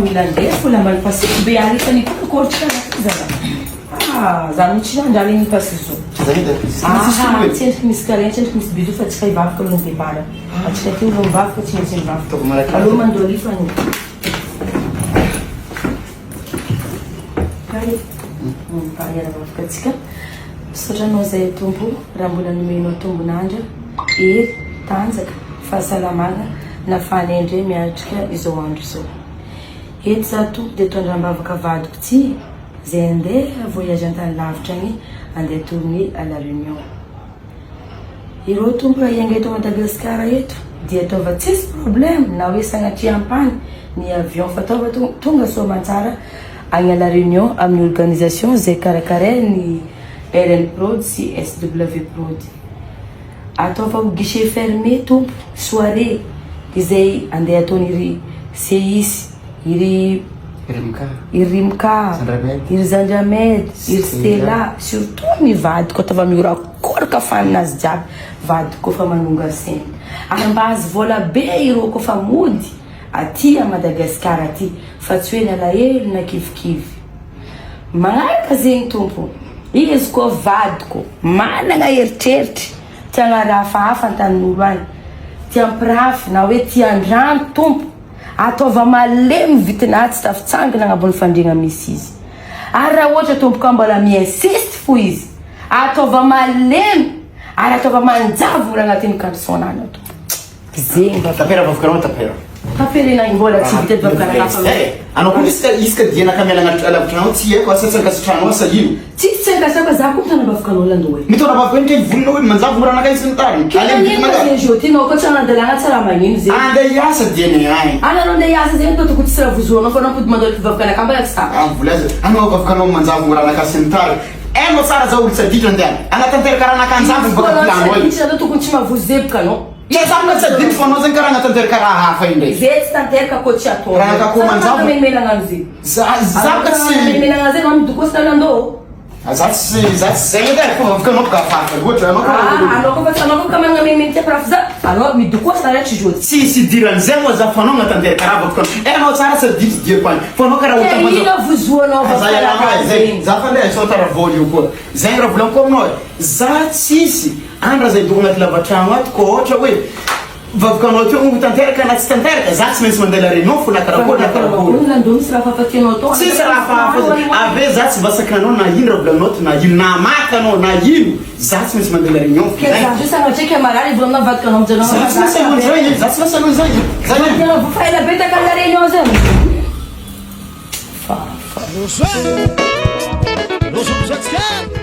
família fula mbala pasiso be alisany kokoritra zany tsy nandraly pasiso tsendriky misy karen tsendriky misy biso fa tsy kay vavaka aloha départ atsika ty olo mivavaka tsy maintsy mivavaka aloha mandoa lifany vavakatsika sotranao zay tompo raha mbola nomenao tombonandra ery tanjaka fahasalamana na fanendre miatrika izao andro izao eto za tompo dia tondram-bavaka vadiko ty zay andeha voyage an-tany lavitra agny andeha tourner à la Réunion. Ireo tompo raha ianga eto Madagasikara eto dia ataova tsisy problème na hoe sagnatria ampany ny avion fataova tonga soa mantsara agny à la Réunion amin'ny organisation zay karakarainy ny RN Prod sy SW Prod. Ataova ho guichet fermé tompo soirée izay andeha ataon'iry CIS iry Rimka, iry Zandramed, iry Stella, surtout ny vadiko ataova miorakoraka faninazy jiaby vadiko fa manonga seny. Ary mba azy vola be ireo kofa mody aty a Madagasikara aty fa tsy hoe nalahelo na kivikivy. Magnaraka zegny tompo. Izy koa vadiko manana eritreritry tiagna raha hafahafa an-tanin'olo any tia ampirafy na hoe tia andrano tompo ataova malemy vitina tsy tafitsangana agnabon'ny fandriagna misy izy. Ary raha ohatra tompo ka mbola mi-insiste fo izy ataova malemy ary ataova manjavy ora agnatin'ny kalsonana tompo. Zegny tapera vavakanao tapera taperena mbola tsy vita vavakana hafa. Anao koa isaka diana kamela lavitranao tsy haiko asatsangasitranao asa ino tsy tsengasaka za koa mitana vavakanao landoa mitona vavakany kay volona hoe manjavy moranaka izy mitany tinao koa tsy anadalagna tsara magnino zegny andeha hiasa diana ay anao andeha hiasa zegny totoko tsy raha vozoanao fa nampody mandôliky vavakana kambala tsy ta volaza anao vavakanao manjavy moranaka sy mitary eno tsara za olo tsaditra andeha anatanteraka raha nakanjavy vakapilanao tokony tsy mahavozeboka anao Samma sa din fono zan karanga tanteraka raha hafa indray. Zety tanteraka ko tsy atao. Raha ka ko manjavy menmelagna azy. Za ka tsy menmelagna azy no midoko sa lando. Zatsy zegny dai ko vakakanao ka fafa. Ohatra anao ko ka magna memente prof za. Anao midoko sa la tsy jody. Si diran zay mo za fono ngata tanteraka raha vakakanao. Anao tsara sa dit dir pan. Fono ka raha utama. Ina vuzuanao vakakanao. Za fa le so tara volio ko. Zay raha volan ko no. Za tsisy andra zay doko agnaty lavatragno ato ko ohatra hoe vavakanao teo tanteraka na tsy tanteraka za tsy maintsy mandeha la Réunion fo na karakory na karakory misy raha fafatinao to tsisy raha hafahafa ave za tsy vasaka anao na ino raha volanao to na ino na maty anao na ino za tsy maintsy mandeha la Réunion sanatreky amarary volana vavakanao za tsy maintsy anao za tsy maintsy anao zay fa ela betaka la Réunion zay Nos somos